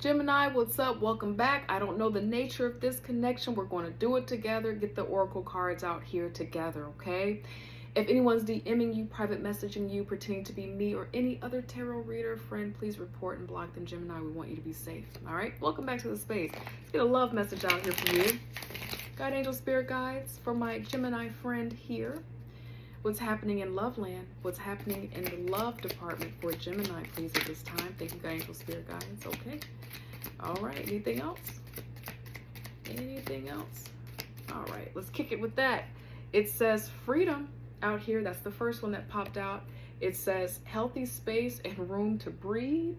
Gemini, what's up? Welcome back. I don't know the nature of this connection. We're going to do it together. Get the oracle cards out here together, okay? If anyone's DMing you, private messaging you, pretending to be me or any other tarot reader, friend, please report and block them, Gemini. We want you to be safe, all right? Welcome back to the space. Let's get a love message out here for you. God, angel, spirit guides for my Gemini friend here. What's happening in love land? What's happening in the love department for Gemini, please, at this time? Thank you, God, angel, spirit guides. Okay. All right. Anything else? Anything else? All right. Let's kick it with that. It says freedom out here. That's the first one that popped out. It says healthy space and room to breathe.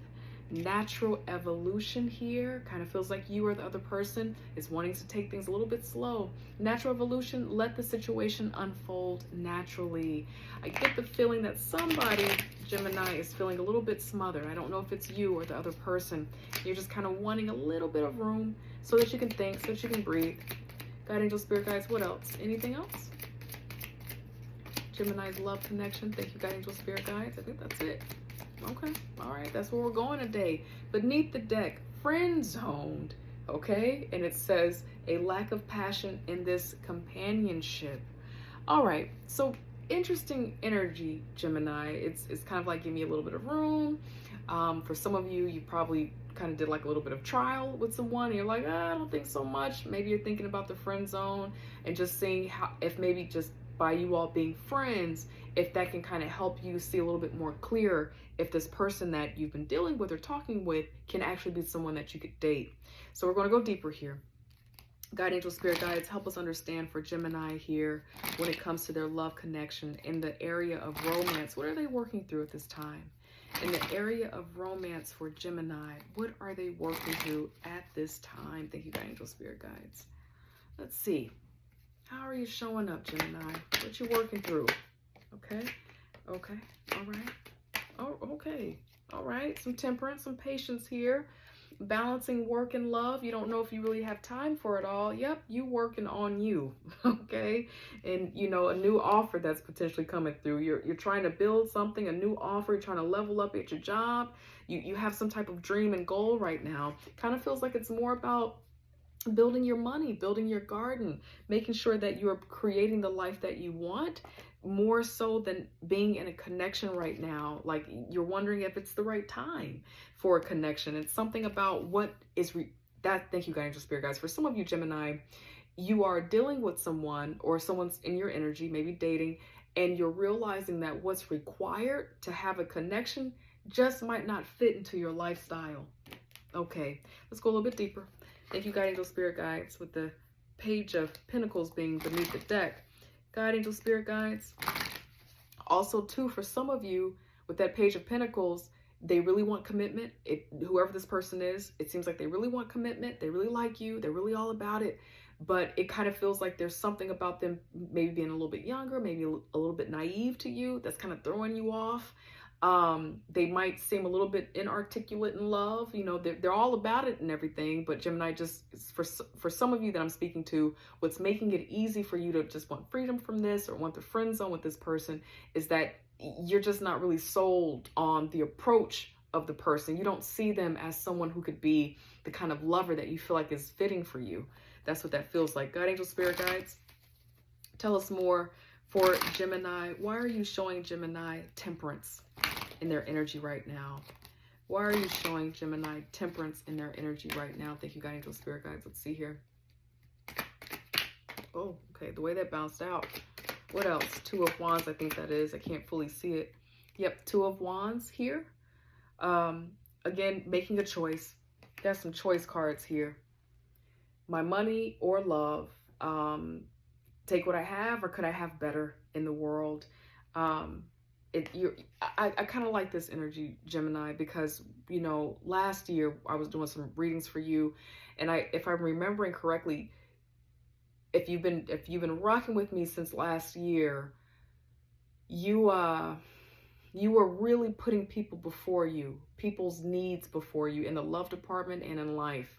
Natural evolution here. Kind of feels like you or the other person is wanting to take things a little bit slow. Natural evolution, let the situation unfold naturally. I get the feeling that somebody, Gemini, is feeling a little bit smothered. I don't know if it's you or the other person. You're just kind of wanting a little bit of room so that you can think, so that you can breathe. God, angel, spirit guides, what else? Anything else? Gemini's love connection. Thank you, God, angel, spirit guides. I think that's it. Okay, all right, that's where we're going today. Beneath the deck, friend zoned, okay? And it says a lack of passion in this companionship. All right, so interesting energy, Gemini. It's kind of like give me a little bit of room. For some of you, you probably kind of did like a little bit of trial with someone and you're like, I don't think so much. Maybe you're thinking about the friend zone and just seeing how, if maybe just by you all being friends, if that can kind of help you see a little bit more clear if this person that you've been dealing with or talking with can actually be someone that you could date. So we're going to go deeper here. God, angel, spirit guides, help us understand for Gemini here when it comes to their love connection in the area of romance. What are they working through at this time? In the area of romance for Gemini, what are they working through at this time? Thank you, God, angel, spirit guides. Let's see. How are you showing up, Gemini? What you working through? Okay. Okay. All right. Oh, okay. All right. Some temperance, some patience here. Balancing work and love. You don't know if you really have time for it all. Yep. You working on you. Okay. And you know, a new offer that's potentially coming through. You're trying to build something, a new offer. You're trying to level up at your job. You have some type of dream and goal right now. Kind of feels like it's more about building your money, building your garden, making sure that you're creating the life that you want, more so than being in a connection right now. Like you're wondering if it's the right time for a connection. It's something about what is that. Thank you, God, angel, spirit guides. For some of you, Gemini, you are dealing with someone or someone's in your energy, maybe dating, and you're realizing that what's required to have a connection just might not fit into your lifestyle. Okay, let's go a little bit deeper. Thank you, God, angel, spirit guides, with the page of pentacles being beneath the deck. God, angel, spirit guides. Also, too, for some of you, with that page of pentacles, they really want commitment. Whoever this person is, it seems like they really want commitment. They really like you. They're really all about it. But it kind of feels like there's something about them maybe being a little bit younger, maybe a little bit naive to you, that's kind of throwing you off. They might seem a little bit inarticulate in love. You know, they're all about it and everything, but Gemini, just for some of you that I'm speaking to, what's making it easy for you to just want freedom from this or want the friend zone with this person is that you're just not really sold on the approach of the person. You don't see them as someone who could be the kind of lover that you feel like is fitting for you. That's what that feels like. God, angel, spirit guides, tell us more for Gemini. Why are you showing Gemini temperance in their energy right now? Why are you showing Gemini temperance in their energy right now? Thank you, God, angel, spirit guides. Let's see here. Oh, okay. The way that bounced out. What else? Two of Wands, I think that is. I can't fully see it. Yep, Two of Wands here. Again, making a choice. Got some choice cards here. My money or love. Take what I have, or could I have better in the world? I kind of like this energy, Gemini, because, you know, last year I was doing some readings for you, and if I'm remembering correctly, if you've been rocking with me since last year, you were really putting people before you, people's needs before you in the love department and in life.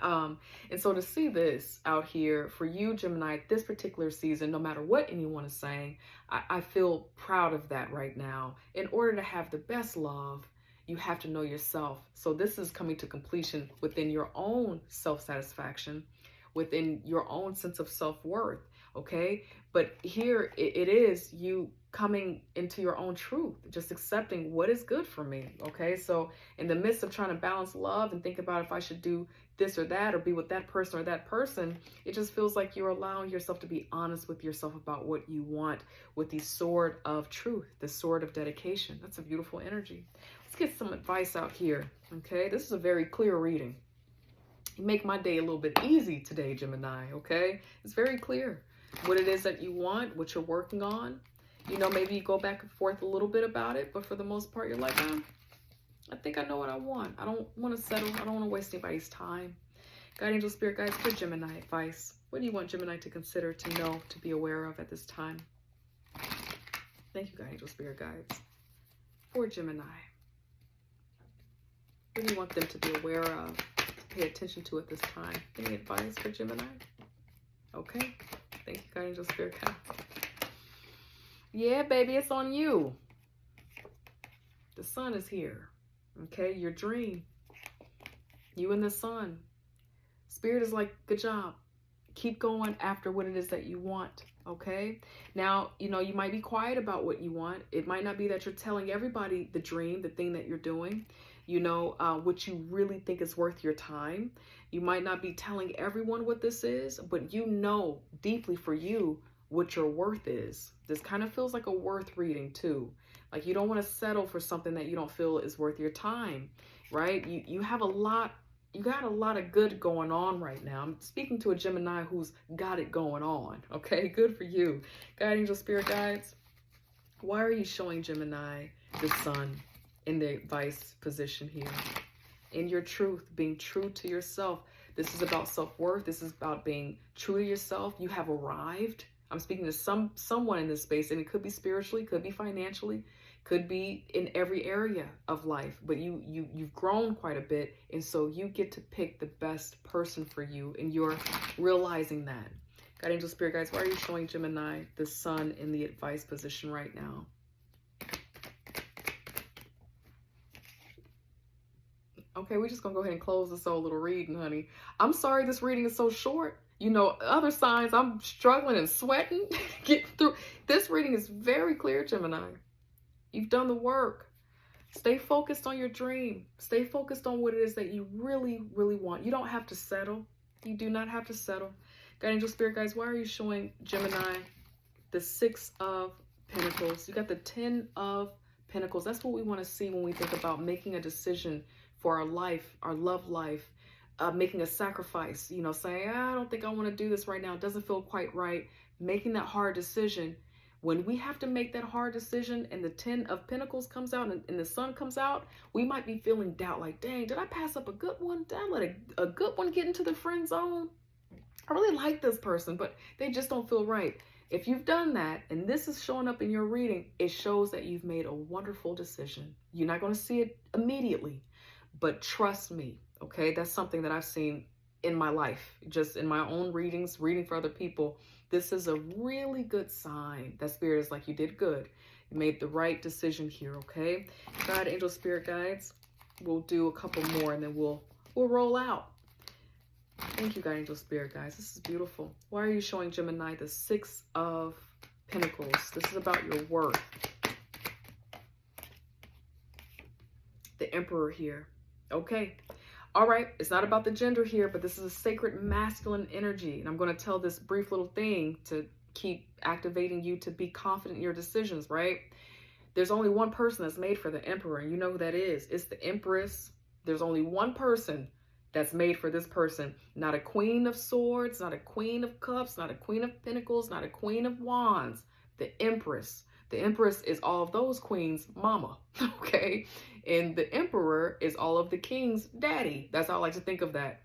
And so to see this out here for you, Gemini, this particular season, no matter what anyone is saying, I feel proud of that right now. In order to have the best love, you have to know yourself. So this is coming to completion within your own self-satisfaction, within your own sense of self-worth, okay? But here it is you coming into your own truth, just accepting what is good for me, okay? So in the midst of trying to balance love and think about if I should do this or that or be with that person or that person, it just feels like you're allowing yourself to be honest with yourself about what you want with the sword of truth, the sword of dedication. That's a beautiful energy. Let's get some advice out here, okay? This is a very clear reading. You make my day a little bit easy today, Gemini, okay? It's very clear what it is that you want, what you're working on. You know, maybe you go back and forth a little bit about it, but for the most part, you're like, I think I know what I want. I don't want to settle. I don't want to waste anybody's time. God, angel, spirit guides, for Gemini advice. What do you want Gemini to consider, to know, to be aware of at this time? Thank you, God, angel, spirit guides. For Gemini, what do you want them to be aware of, to pay attention to at this time? Any advice for Gemini? Okay. Thank you, God, angel, spirit guides. Yeah, baby, it's on you. The sun is here. Okay, your dream. You and the sun. Spirit is like, good job. Keep going after what it is that you want. Okay. Now, you know, you might be quiet about what you want. It might not be that you're telling everybody the dream, the thing that you're doing, you know, what you really think is worth your time. You might not be telling everyone what this is, but you know deeply for you what your worth is. This kind of feels like a worth reading too. Like you don't want to settle for something that you don't feel is worth your time, right? You have a lot, you got a lot of good going on right now. I'm speaking to a Gemini who's got it going on, okay? Good for you. God, angel, spirit guides, why are you showing Gemini the sun in the vice position here? In your truth, being true to yourself. This is about self-worth. This is about being true to yourself. You have arrived. I'm speaking to someone in this space, and it could be spiritually, could be financially, could be in every area of life, but you've grown quite a bit, and so you get to pick the best person for you, and you're realizing that. God, angel, spirit guides, why are you showing Gemini the sun in the advice position right now? Okay, we're just gonna go ahead and close this whole little reading, honey. I'm sorry this reading is so short. You know, other signs, I'm struggling and sweating to get through. This reading is very clear, Gemini. You've done the work. Stay focused on your dream. Stay focused on what it is that you really, really want. You don't have to settle. You do not have to settle. God, angel, spirit guides, why are you showing Gemini the 6 of Pentacles? You got the 10 of Pentacles. That's what we want to see when we think about making a decision for our life, our love life. Making a sacrifice, you know, saying, I don't think I want to do this right now. It doesn't feel quite right. Making that hard decision. When we have to make that hard decision and the 10 of Pentacles comes out and the sun comes out, we might be feeling doubt, like, dang, did I pass up a good one? Did I let a good one get into the friend zone? I really like this person, but they just don't feel right. If you've done that, and this is showing up in your reading, it shows that you've made a wonderful decision. You're not going to see it immediately, but trust me. Okay, that's something that I've seen in my life, just in my own readings, reading for other people. This is a really good sign that spirit is like, you did good. You made the right decision here, okay? God, angel, spirit guides, we'll do a couple more and then we'll roll out. Thank you, God, angel, spirit guides. This is beautiful. Why are you showing Gemini the 6 of Pentacles? This is about your worth. The Emperor here. Okay. All right, it's not about the gender here, but this is a sacred masculine energy. And I'm going to tell this brief little thing to keep activating you to be confident in your decisions, right? There's only one person that's made for the Emperor, and you know who that is. It's the Empress. There's only one person that's made for this person. Not a Queen of Swords, not a Queen of Cups, not a Queen of Pentacles, not a Queen of Wands. The Empress. The Empress is all of those queens' mama, okay? And the Emperor is all of the king's daddy. That's how I like to think of that.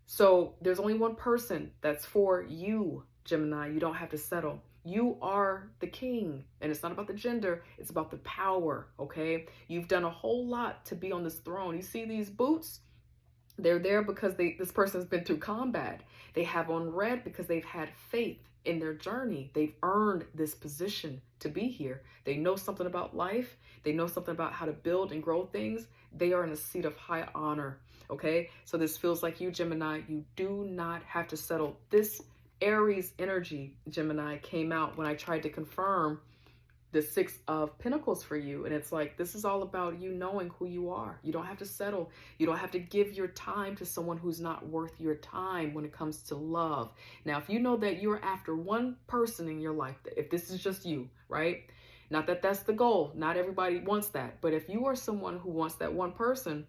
So there's only one person that's for you, Gemini. You don't have to settle. You are the king. And it's not about the gender. It's about the power, okay? You've done a whole lot to be on this throne. You see these boots? They're there because this person's been through combat. They have on red because they've had faith in their journey. They've earned this position to be here. They know something about life. They know something about how to build and grow things. They are in a seat of high honor. Okay, so this feels like you, Gemini. You do not have to settle. This Aries energy, Gemini, came out when I tried to confirm the Six of Pentacles for you. And it's like, this is all about you knowing who you are. You don't have to settle. You don't have to give your time to someone who's not worth your time when it comes to love. Now, if you know that you're after one person in your life, if this is just you, right? Not that that's the goal. Not everybody wants that. But if you are someone who wants that one person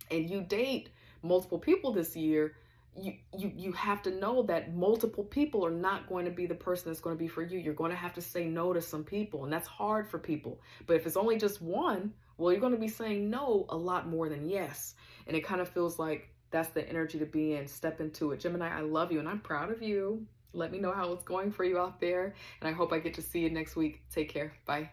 and you date multiple people this year, you have to know that multiple people are not going to be the person that's going to be for you. You're going to have to say no to some people, and that's hard for people. But if it's only just one, well, you're going to be saying no a lot more than yes. And it kind of feels like that's the energy to be in. Step into it. Gemini, I love you and I'm proud of you. Let me know how it's going for you out there. And I hope I get to see you next week. Take care. Bye.